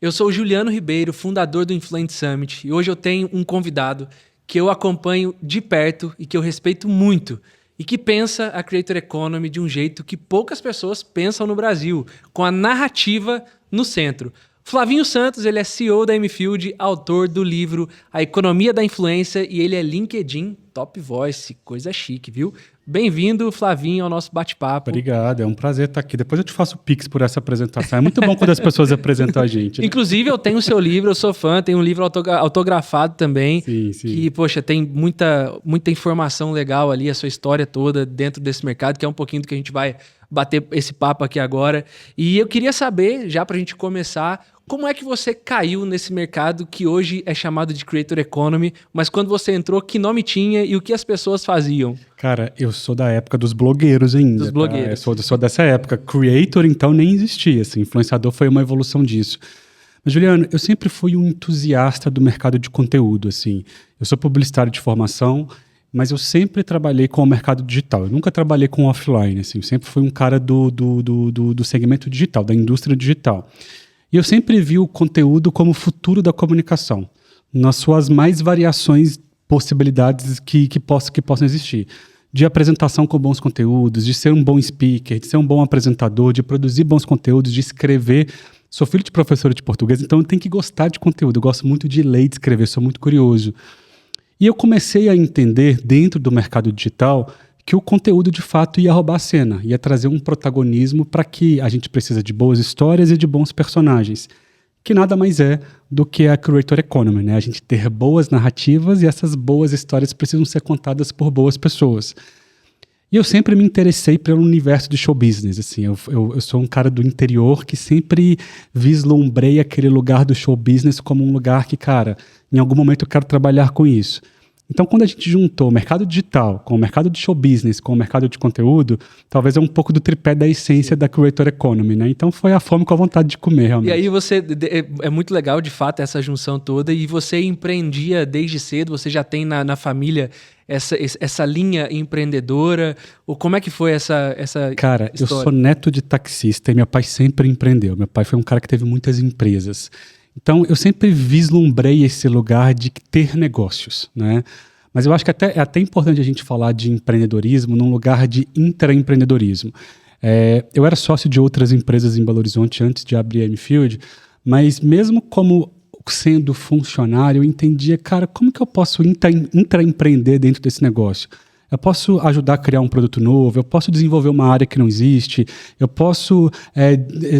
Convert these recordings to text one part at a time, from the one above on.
Eu sou o Juliano Ribeiro, fundador do Influent Summit, e hoje eu tenho um convidado que eu acompanho de perto e que eu respeito muito, e que pensa a Creator Economy de um jeito que poucas pessoas pensam no Brasil, com a narrativa no centro. Flavinho Santos, ele é CEO da Mfield, autor do livro A Economia da Influência, e ele é LinkedIn Top Voice, coisa chique, viu? Bem-vindo, Flavinho, ao nosso bate-papo. Obrigado, é um prazer estar aqui. Depois eu te faço o pix por essa apresentação. É muito bom quando as pessoas apresentam a gente, né? Inclusive, eu tenho o seu livro, eu sou fã, tenho um livro autografado também, Sim. que, poxa, tem muita informação legal ali, a sua história toda dentro desse mercado, que é um pouquinho do que a gente vai bater esse papo aqui agora. E eu queria saber, já pra gente começar, como é que você caiu nesse mercado que hoje é chamado de Creator Economy, mas quando você entrou, que nome tinha e o que as pessoas faziam? Cara, eu sou da época dos blogueiros ainda. Dos blogueiros. Tá? Eu sou dessa época. Creator, então, nem existia. Assim. Influenciador foi uma evolução disso. Mas, Juliano, eu sempre fui um entusiasta do mercado de conteúdo. Assim. Eu sou publicitário de formação, mas eu sempre trabalhei com o mercado digital. Eu nunca trabalhei com offline. Assim. Eu sempre fui um cara do segmento digital, da indústria digital. E eu sempre vi o conteúdo como o futuro da comunicação, nas suas mais variações, possibilidades que possam existir. De apresentação com bons conteúdos, de ser um bom speaker, de ser um bom apresentador, de produzir bons conteúdos, de escrever. Sou filho de professora de português, então eu tenho que gostar de conteúdo. Eu gosto muito de ler e de escrever, sou muito curioso. E eu comecei a entender, dentro do mercado digital, que o conteúdo de fato ia roubar a cena, ia trazer um protagonismo para que a gente precisa de boas histórias e de bons personagens, que nada mais é do que a Creator Economy, né? A gente ter boas narrativas e essas boas histórias precisam ser contadas por boas pessoas. E eu sempre me interessei pelo universo de show business, assim, eu sou um cara do interior que sempre vislumbrei aquele lugar do show business como um lugar que, cara, em algum momento eu quero trabalhar com isso. Então, quando a gente juntou o mercado digital com o mercado de show business, com o mercado de conteúdo, talvez é um pouco do tripé da essência da Creator Economy, né? Então, foi a fome com a vontade de comer, realmente. E aí é muito legal, de fato, essa junção toda, e você empreendia desde cedo, você já tem na família essa linha empreendedora, ou como é que foi essa Cara, história? Eu sou neto de taxista e meu pai sempre empreendeu. Meu pai foi um cara que teve muitas empresas. Então, eu sempre vislumbrei esse lugar de ter negócios, né? Mas eu acho que é até importante a gente falar de empreendedorismo num lugar de intraempreendedorismo. Eu era sócio de outras empresas em Belo Horizonte antes de abrir a Mfield, mas mesmo como sendo funcionário, eu entendia, cara, como que eu posso intraempreender dentro desse negócio? Eu posso ajudar a criar um produto novo, eu posso desenvolver uma área que não existe, eu posso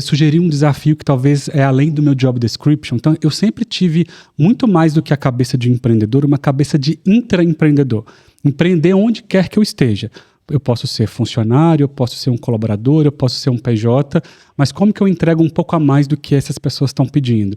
sugerir um desafio que talvez é além do meu job description. Então, eu sempre tive muito mais do que a cabeça de empreendedor, uma cabeça de intraempreendedor. Empreender onde quer que eu esteja. Eu posso ser funcionário, eu posso ser um colaborador, eu posso ser um PJ, mas como que eu entrego um pouco a mais do que essas pessoas estão pedindo?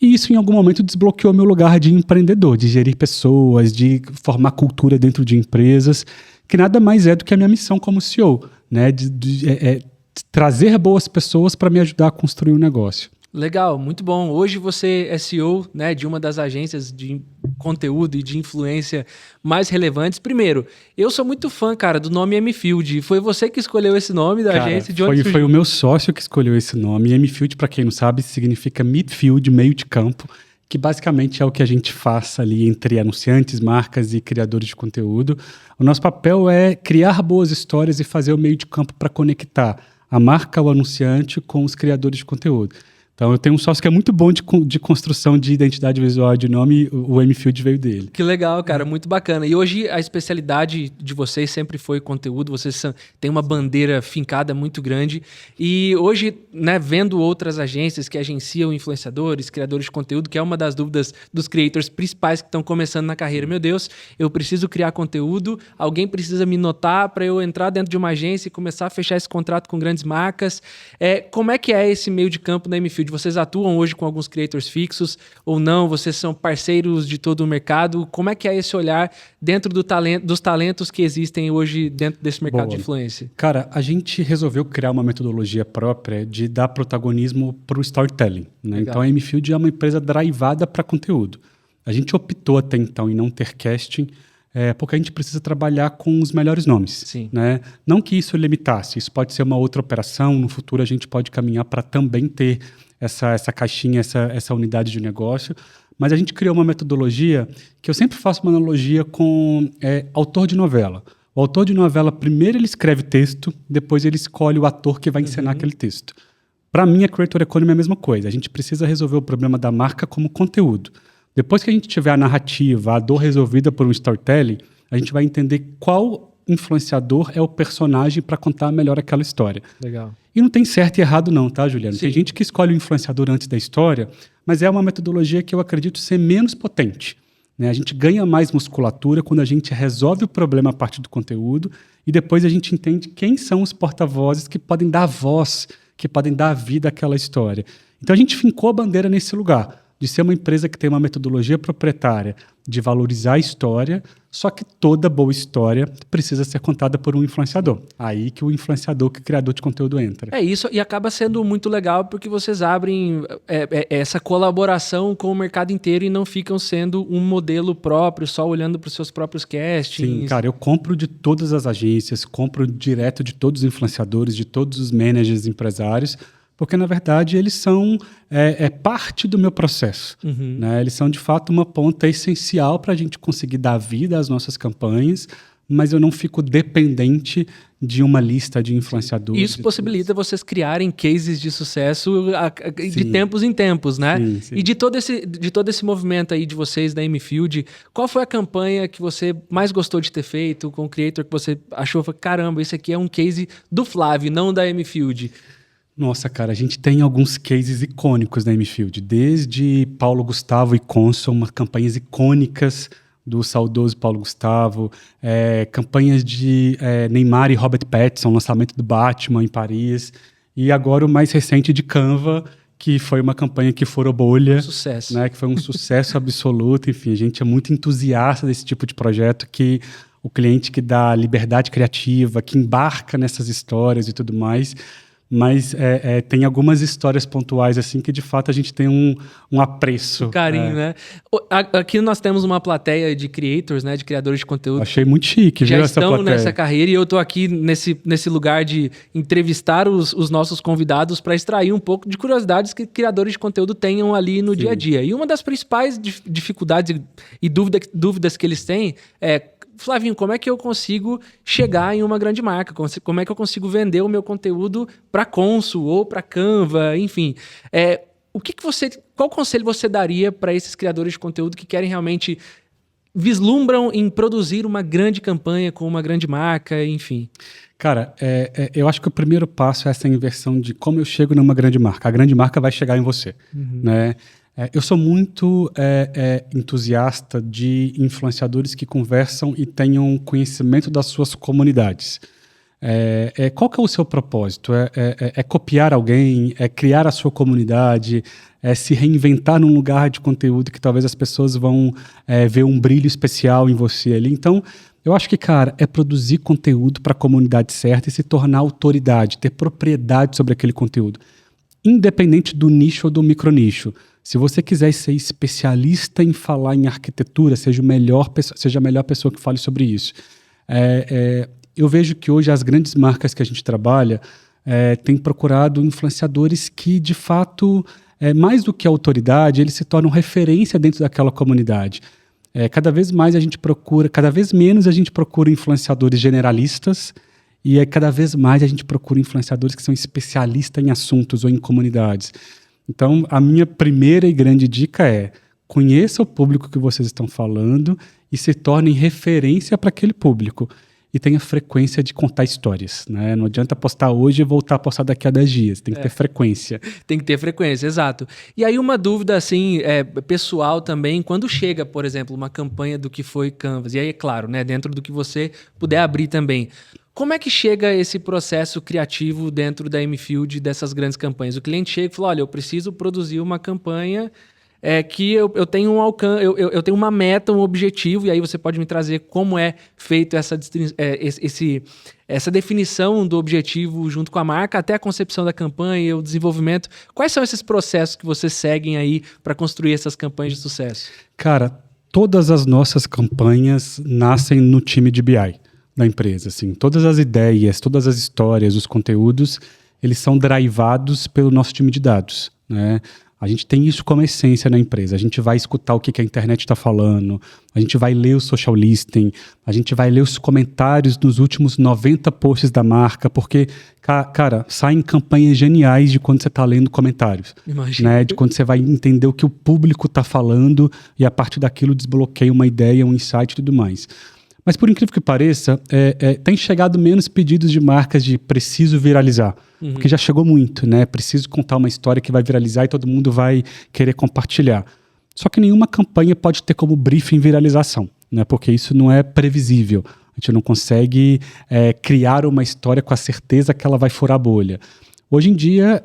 E isso, em algum momento, desbloqueou meu lugar de empreendedor, de gerir pessoas, de formar cultura dentro de empresas, que nada mais é do que a minha missão como CEO, né? De trazer boas pessoas para me ajudar a construir um negócio. Legal, muito bom. Hoje você é CEO, né, de uma das agências de conteúdo e de influência mais relevantes. Primeiro, eu sou muito fã, cara, do nome Mfield. Foi você que escolheu esse nome da agência? De onde foi o meu sócio que escolheu esse nome. Mfield, para quem não sabe, significa midfield, meio de campo, que basicamente é o que a gente faz ali entre anunciantes, marcas e criadores de conteúdo. O nosso papel é criar boas histórias e fazer o meio de campo para conectar a marca, o anunciante, com os criadores de conteúdo. Então, eu tenho um sócio que é muito bom de construção de identidade visual de nome, o Mfield veio dele. Que legal, cara, muito bacana. E hoje a especialidade de vocês sempre foi conteúdo, vocês têm uma bandeira fincada muito grande. E hoje, né, vendo outras agências que agenciam influenciadores, criadores de conteúdo, que é uma das dúvidas dos creators principais que estão começando na carreira. Meu Deus, eu preciso criar conteúdo, alguém precisa me notar para eu entrar dentro de uma agência e começar a fechar esse contrato com grandes marcas. Como é que é esse meio de campo da Mfield? Vocês atuam hoje com alguns creators fixos ou não? Vocês são parceiros de todo o mercado? Como é que é esse olhar dentro dos talentos que existem hoje dentro desse mercado de influência? Cara, a gente resolveu criar uma metodologia própria de dar protagonismo para o storytelling, né? Então a Mfield é uma empresa drivada para conteúdo. A gente optou até então em não ter casting, porque a gente precisa trabalhar com os melhores nomes. Sim. Né? Não que isso limitasse, isso pode ser uma outra operação, no futuro a gente pode caminhar para também ter essa caixinha, essa unidade de negócio, mas a gente criou uma metodologia que eu sempre faço uma analogia com autor de novela. O autor de novela, primeiro ele escreve texto, depois ele escolhe o ator que vai encenar aquele texto. Para mim, a Creator Economy é a mesma coisa. A gente precisa resolver o problema da marca como conteúdo. Depois que a gente tiver a narrativa, a dor resolvida por um storytelling, a gente vai entender qual influenciador é o personagem para contar melhor aquela história. Legal. E não tem certo e errado não, tá, Juliano? Sim. Tem gente que escolhe o influenciador antes da história, mas é uma metodologia que eu acredito ser menos potente. Né? A gente ganha mais musculatura quando a gente resolve o problema a partir do conteúdo e depois a gente entende quem são os porta-vozes que podem dar voz, que podem dar vida àquela história. Então a gente fincou a bandeira nesse lugar, de ser uma empresa que tem uma metodologia proprietária, de valorizar a história, só que toda boa história precisa ser contada por um influenciador. Aí que o influenciador, que o criador de conteúdo entra. É isso, e acaba sendo muito legal porque vocês abrem essa colaboração com o mercado inteiro e não ficam sendo um modelo próprio, só olhando para os seus próprios castings. Sim, cara, eu compro de todas as agências, compro direto de todos os influenciadores, de todos os managers, empresários, porque, na verdade, eles são parte do meu processo. Né? Eles são, de fato, uma ponta essencial para a gente conseguir dar vida às nossas campanhas, mas eu não fico dependente de uma lista de influenciadores. Isso possibilita vocês criarem cases de sucesso de tempos em tempos, né? Sim, sim. E de todo esse movimento aí de vocês da M-Field, qual foi a campanha que você mais gostou de ter feito com o creator que você achou, caramba, esse aqui é um case do Flávio, não da M-Field? Nossa, cara, a gente tem alguns cases icônicos da M-Field, desde Paulo Gustavo e Consul, umas campanhas icônicas do saudoso Paulo Gustavo, campanhas de Neymar e Robert Pattinson, lançamento do Batman em Paris, e agora o mais recente de Canva, que foi uma campanha que furou bolha. Sucesso. Né, que foi um sucesso absoluto. Enfim, a gente é muito entusiasta desse tipo de projeto, que o cliente que dá liberdade criativa, que embarca nessas histórias e tudo mais. Mas tem algumas histórias pontuais assim que de fato a gente tem um apreço. Carinho, né? Aqui nós temos uma plateia de creators, né? De criadores de conteúdo. Achei muito chique, já viu, estão essa plateia. nessa carreira e eu tô aqui nesse lugar de entrevistar os nossos convidados para extrair um pouco de curiosidades que criadores de conteúdo tenham ali no dia a dia. E uma das principais dificuldades e dúvidas que eles têm é: Flavinho, como é que eu consigo chegar em uma grande marca? Como é que eu consigo vender o meu conteúdo para Consul ou para Canva, enfim? Qual conselho você daria para esses criadores de conteúdo que querem realmente vislumbram em produzir uma grande campanha com uma grande marca, enfim? Cara, eu acho que o primeiro passo é essa inversão de como eu chego numa grande marca. A grande marca vai chegar em você, né? Eu sou muito entusiasta de influenciadores que conversam e tenham conhecimento das suas comunidades. Qual que é o seu propósito? É copiar alguém? É criar a sua comunidade? É se reinventar num lugar de conteúdo que talvez as pessoas vão ver um brilho especial em você ali? Então, eu acho que, cara, é produzir conteúdo para a comunidade certa e se tornar autoridade, ter propriedade sobre aquele conteúdo. Independente do nicho ou do micronicho. Se você quiser ser especialista em falar em arquitetura, seja a melhor pessoa que fale sobre isso. Eu vejo que hoje as grandes marcas que a gente trabalha têm procurado influenciadores que, de fato, mais do que autoridade, eles se tornam referência dentro daquela comunidade. Cada vez menos a gente procura influenciadores generalistas e cada vez mais a gente procura influenciadores que são especialistas em assuntos ou em comunidades. Então, a minha primeira e grande dica é: conheça o público que vocês estão falando e se tornem referência para aquele público. E tenha frequência de contar histórias, né? Não adianta postar hoje e voltar a postar daqui a 10 dias. Tem que ter frequência. Tem que ter frequência, exato. E aí uma dúvida, assim, pessoal também, quando chega, por exemplo, uma campanha do que foi Canvas, e aí, é claro, né, dentro do que você puder abrir também, como é que chega esse processo criativo dentro da M-Field dessas grandes campanhas? O cliente chega e fala: olha, eu preciso produzir uma campanha que eu tenho um alcance, eu tenho uma meta, um objetivo, e aí você pode me trazer como é feito essa definição do objetivo junto com a marca, até a concepção da campanha, o desenvolvimento. Quais são esses processos que vocês seguem aí para construir essas campanhas de sucesso? Cara, todas as nossas campanhas nascem no time de BI da empresa. Assim. Todas as ideias, todas as histórias, os conteúdos, eles são drivados pelo nosso time de dados. né? A gente tem isso como essência na empresa. A gente vai escutar o que a internet está falando, a gente vai ler o social listening, a gente vai ler os comentários dos últimos 90 posts da marca, porque, cara, saem campanhas geniais de quando você está lendo comentários. Imagina. Né? De quando você vai entender o que o público está falando e a partir daquilo desbloqueia uma ideia, um insight e tudo mais. Mas por incrível que pareça, tem chegado menos pedidos de marcas de preciso viralizar. Porque já chegou muito, né? Preciso contar uma história que vai viralizar e todo mundo vai querer compartilhar. Só que nenhuma campanha pode ter como briefing viralização, né? Porque isso não é previsível. A gente não consegue criar uma história com a certeza que ela vai furar a bolha. Hoje em dia,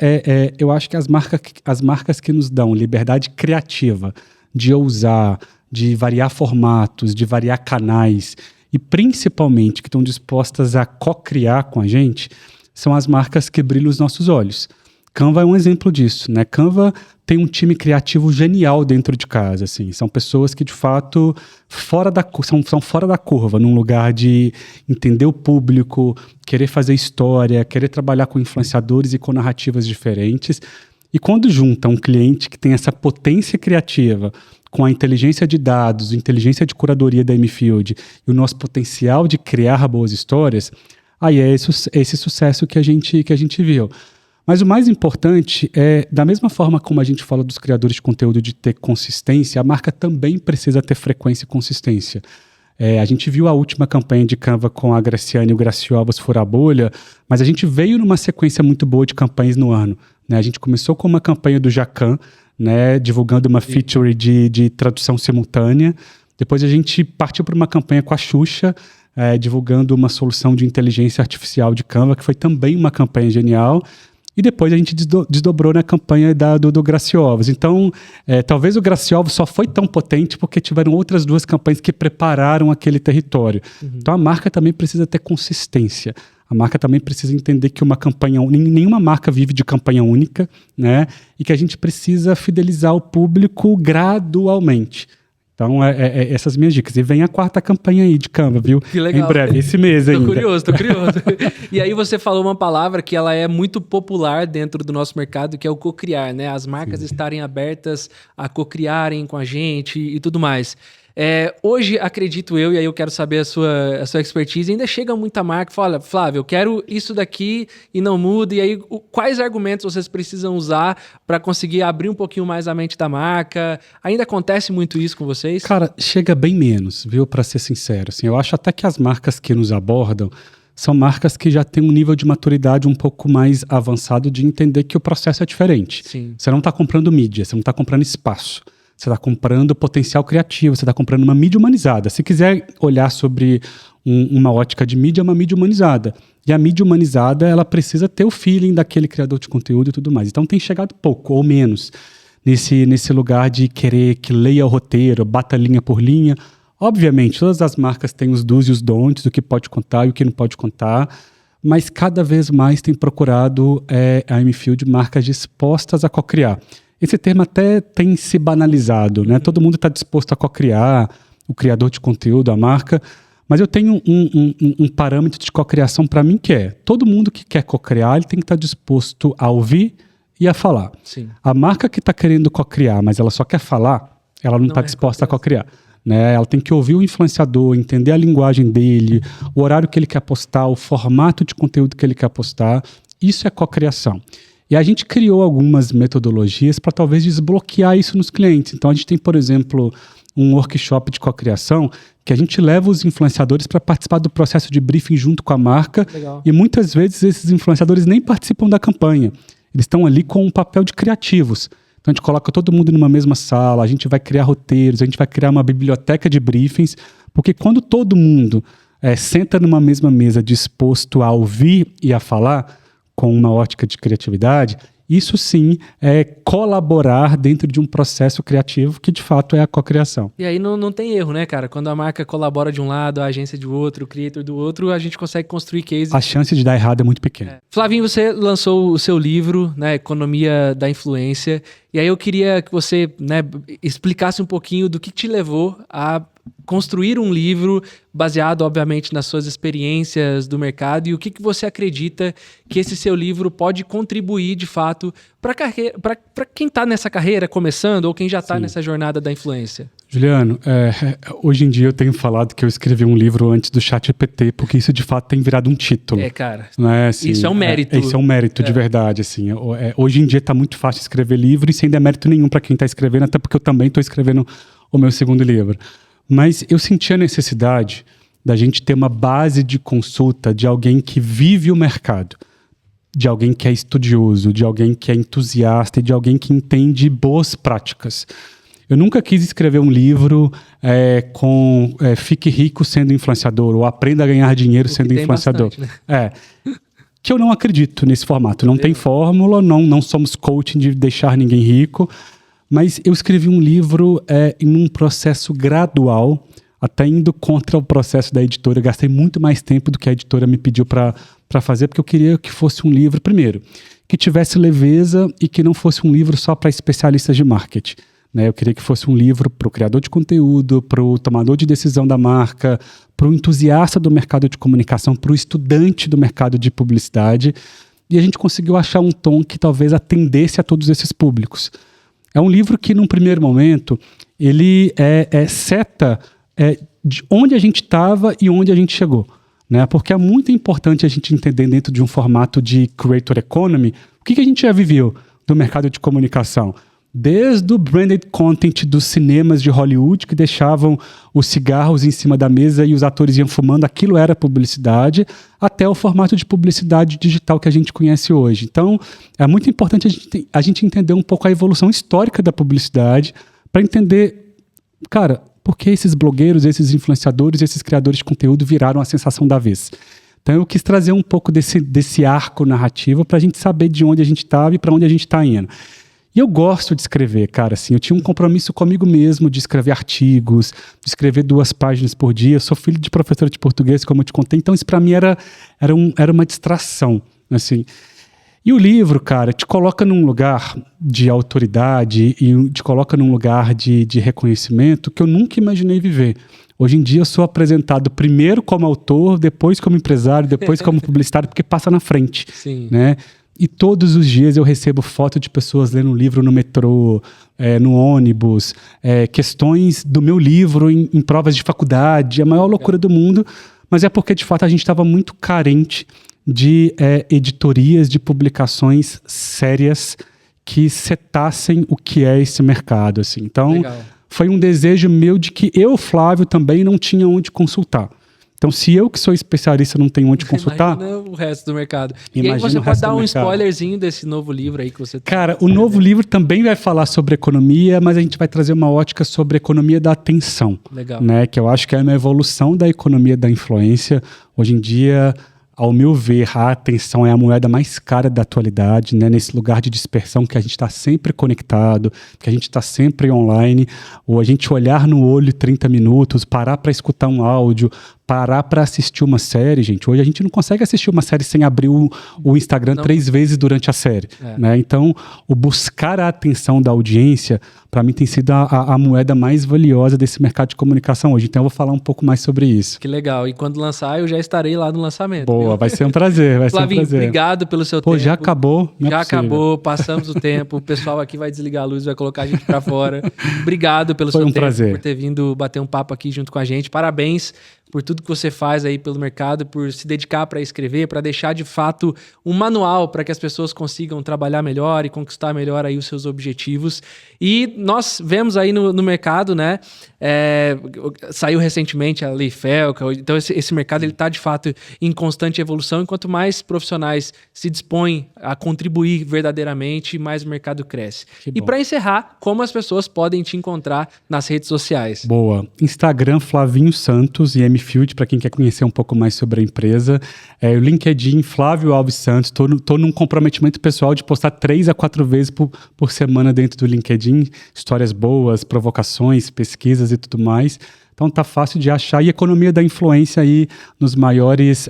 eu acho que as marcas que nos dão liberdade criativa de ousar, de variar formatos, de variar canais e principalmente que estão dispostas a co-criar com a gente, são as marcas que brilham os nossos olhos. Canva é um exemplo disso, né? Canva tem um time criativo genial dentro de casa, assim. São pessoas que, de fato, são fora da curva, num lugar de entender o público, querer fazer história, querer trabalhar com influenciadores e com narrativas diferentes. E quando junta um cliente que tem essa potência criativa com a inteligência de dados, a inteligência de curadoria da M-Field e o nosso potencial de criar boas histórias, aí é esse sucesso que a gente viu. Mas o mais importante é, da mesma forma como a gente fala dos criadores de conteúdo de ter consistência, a marca também precisa ter frequência e consistência. A gente viu a última campanha de Canva com a Graciane e o Graciolas Furar a Bolha, mas a gente veio numa sequência muito boa de campanhas no ano, né? A gente começou com uma campanha do Jacan, né, divulgando uma feature de tradução simultânea. Depois a gente partiu para uma campanha com a Xuxa, divulgando uma solução de inteligência artificial de Canva, que foi também uma campanha genial. E depois a gente desdobrou na campanha do Graciolas. Então, talvez o Graciolas só foi tão potente porque tiveram outras duas campanhas que prepararam aquele território. Então, a marca também precisa ter consistência. A marca também precisa entender que uma campanha, nenhuma marca vive de campanha única, né? E que a gente precisa fidelizar o público gradualmente. Então, essas minhas dicas. E vem a 4ª campanha aí de Canva, viu? Que legal. Em breve, esse mês ainda. Tô curioso. E aí você falou uma palavra que ela é muito popular dentro do nosso mercado, que é o cocriar, né? As marcas estarem abertas a cocriarem com a gente e tudo mais. Hoje, acredito eu, e aí eu quero saber a sua expertise, ainda chega muita marca e fala, Flávio, eu quero isso daqui e não muda, e aí quais argumentos vocês precisam usar para conseguir abrir um pouquinho mais a mente da marca? Ainda acontece muito isso com vocês? Cara, chega bem menos, viu, para ser sincero. Assim, eu acho até que as marcas que nos abordam são marcas que já têm um nível de maturidade um pouco mais avançado de entender que o processo é diferente. Sim. Você não está comprando mídia, você não está comprando espaço. Você está comprando potencial criativo, você está comprando uma mídia humanizada. Se quiser olhar sobre uma ótica de mídia, é uma mídia humanizada. E a mídia humanizada, ela precisa ter o feeling daquele criador de conteúdo e tudo mais. Então tem chegado pouco ou menos nesse lugar de querer que leia o roteiro, bata linha por linha. Obviamente, todas as marcas têm os do's e os don'ts, o que pode contar e o que não pode contar, mas cada vez mais tem procurado a M-Field marcas dispostas a co-criar. Esse termo até tem se banalizado, né? Todo mundo está disposto a co-criar, o criador de conteúdo, a marca, mas eu tenho um parâmetro de co-criação para mim que é, todo mundo que quer co-criar, ele tem que estar disposto a ouvir e a falar. Sim. A marca que está querendo co-criar, mas ela só quer falar, ela não está disposta a co-criar. Né? Ela tem que ouvir o influenciador, entender a linguagem dele, o horário que ele quer postar, o formato de conteúdo que ele quer postar. Isso é co-criação. E a gente criou algumas metodologias para talvez desbloquear isso nos clientes. Então a gente tem, por exemplo, um workshop de co-criação que a gente leva os influenciadores para participar do processo de briefing junto com a marca. Legal. E muitas vezes esses influenciadores nem participam da campanha. Eles estão ali com um papel de criativos. Então a gente coloca todo mundo numa mesma sala, a gente vai criar roteiros, a gente vai criar uma biblioteca de briefings, porque quando todo mundo senta numa mesma mesa disposto a ouvir e a falar, com uma ótica de criatividade, isso sim é colaborar dentro de um processo criativo que de fato é a cocriação. E aí não tem erro, né, cara? Quando a marca colabora de um lado, a agência de outro, o creator do outro, a gente consegue construir cases. A chance de dar errado é muito pequena. Flavinho, você lançou o seu livro, né, Economia da Influência, e aí eu queria que você, né, explicasse um pouquinho do que te levou a construir um livro baseado, obviamente, nas suas experiências do mercado, e o que você acredita que esse seu livro pode contribuir, de fato, para quem está nessa carreira começando ou quem já está nessa jornada da influência? Juliano, hoje em dia eu tenho falado que eu escrevi um livro antes do ChatGPT, porque isso de fato tem virado um título. Cara, né? Assim, isso é um mérito. Isso é um mérito de verdade. Assim. Hoje em dia está muito fácil escrever livro e sem dar mérito nenhum para quem está escrevendo, até porque eu também estou escrevendo o meu segundo livro. Mas eu senti a necessidade da gente ter uma base de consulta de alguém que vive o mercado, de alguém que é estudioso, de alguém que é entusiasta e de alguém que entende boas práticas. Eu nunca quis escrever um livro com Fique Rico Sendo Influenciador ou Aprenda a Ganhar Dinheiro Sendo Influenciador. Bastante, né? Que eu não acredito nesse formato. Não tem fórmula, não somos coaching de deixar ninguém rico, mas eu escrevi um livro em um processo gradual, até indo contra o processo da editora. Eu gastei muito mais tempo do que a editora me pediu para fazer, porque eu queria que fosse um livro, primeiro, que tivesse leveza e que não fosse um livro só para especialistas de marketing. Eu queria que fosse um livro para o criador de conteúdo, para o tomador de decisão da marca, para o entusiasta do mercado de comunicação, para o estudante do mercado de publicidade. E a gente conseguiu achar um tom que talvez atendesse a todos esses públicos. É um livro que, num primeiro momento, ele seta de onde a gente estava e onde a gente chegou. Porque é muito importante a gente entender dentro de um formato de creator economy o que a gente já viveu do mercado de comunicação. Desde o branded content dos cinemas de Hollywood, que deixavam os cigarros em cima da mesa e os atores iam fumando, aquilo era publicidade, até o formato de publicidade digital que a gente conhece hoje. Então, é muito importante a gente entender um pouco a evolução histórica da publicidade para entender, cara, por que esses blogueiros, esses influenciadores, esses criadores de conteúdo viraram a sensação da vez. Então, eu quis trazer um pouco desse arco narrativo para a gente saber de onde a gente estava e para onde a gente está indo. E eu gosto de escrever, cara, assim, eu tinha um compromisso comigo mesmo de escrever artigos, de escrever 2 páginas por dia. Eu sou filho de professora de português, como eu te contei, então isso para mim era uma distração, assim. E o livro, cara, te coloca num lugar de autoridade e te coloca num lugar de reconhecimento que eu nunca imaginei viver. Hoje em dia eu sou apresentado primeiro como autor, depois como empresário, depois como publicitário, porque passa na frente. Sim. Né? E todos os dias eu recebo foto de pessoas lendo um livro no metrô, no ônibus, questões do meu livro em provas de faculdade, a maior loucura do mundo, mas é porque de fato a gente estava muito carente de editorias, de publicações sérias que setassem o que é esse mercado. Assim. Então, foi um desejo meu de que eu, Flávio, também não tinha onde consultar. Então, se eu que sou especialista não tenho onde consultar... Imagina o resto do mercado. E aí você pode dar um spoilerzinho desse novo livro aí que você... Cara, o novo livro também vai falar sobre economia, mas a gente vai trazer uma ótica sobre a economia da atenção. Legal. Né? Que eu acho que é uma evolução da economia da influência. Hoje em dia, ao meu ver, a atenção é a moeda mais cara da atualidade, né? Nesse lugar de dispersão que a gente está sempre conectado, que a gente está sempre online, ou a gente olhar no olho 30 minutos, parar para escutar um áudio, parar para assistir uma série, gente. Hoje a gente não consegue assistir uma série sem abrir o Instagram 3 vezes durante a série. Né? Então, o buscar a atenção da audiência, para mim, tem sido a moeda mais valiosa desse mercado de comunicação hoje. Então, eu vou falar um pouco mais sobre isso. Que legal. E quando lançar, eu já estarei lá no lançamento. Boa, viu? Vai ser um prazer. Flavinho, obrigado pelo seu tempo. Já acabou. Já acabou, passamos o tempo. O pessoal aqui vai desligar a luz, vai colocar a gente para fora. Obrigado pelo seu tempo, prazer. Por ter vindo bater um papo aqui junto com a gente. Parabéns por tudo que você faz aí pelo mercado, por se dedicar para escrever, para deixar de fato um manual para que as pessoas consigam trabalhar melhor e conquistar melhor aí os seus objetivos. E nós vemos aí no mercado, né? Saiu recentemente a Lei Felca, então esse mercado ele está de fato em constante evolução, e quanto mais profissionais se dispõem a contribuir verdadeiramente, mais o mercado cresce. E para encerrar, como as pessoas podem te encontrar nas redes sociais? Boa. Instagram Flavinho Santos e Mfield, para quem quer conhecer um pouco mais sobre a empresa. O LinkedIn Flávio Alves Santos. Estou num comprometimento pessoal de postar 3 a 4 vezes por semana dentro do LinkedIn. Histórias boas, provocações, pesquisas e tudo mais. Então tá fácil de achar. E economia da influência aí nos maiores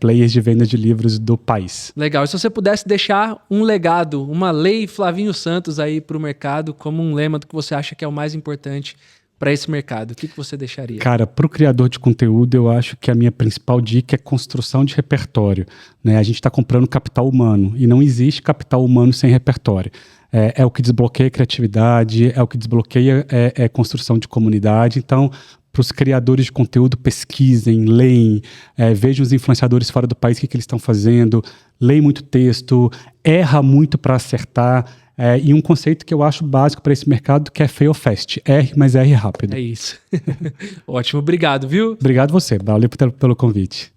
players de venda de livros do país. Legal. E se você pudesse deixar um legado, uma lei Flavinho Santos aí para o mercado, como um lema do que você acha que é o mais importante, para esse mercado, o que você deixaria? Cara, para o criador de conteúdo, eu acho que a minha principal dica é construção de repertório, né? A gente está comprando capital humano e não existe capital humano sem repertório. É o que desbloqueia a criatividade, é o que desbloqueia construção de comunidade. Então, para os criadores de conteúdo, pesquisem, leem, vejam os influenciadores fora do país, o que eles estão fazendo, leem muito texto, erra muito para acertar. E um conceito que eu acho básico para esse mercado, que é fail fast. R, mas R rápido. É isso. Ótimo, obrigado, viu? Obrigado você, valeu pelo convite.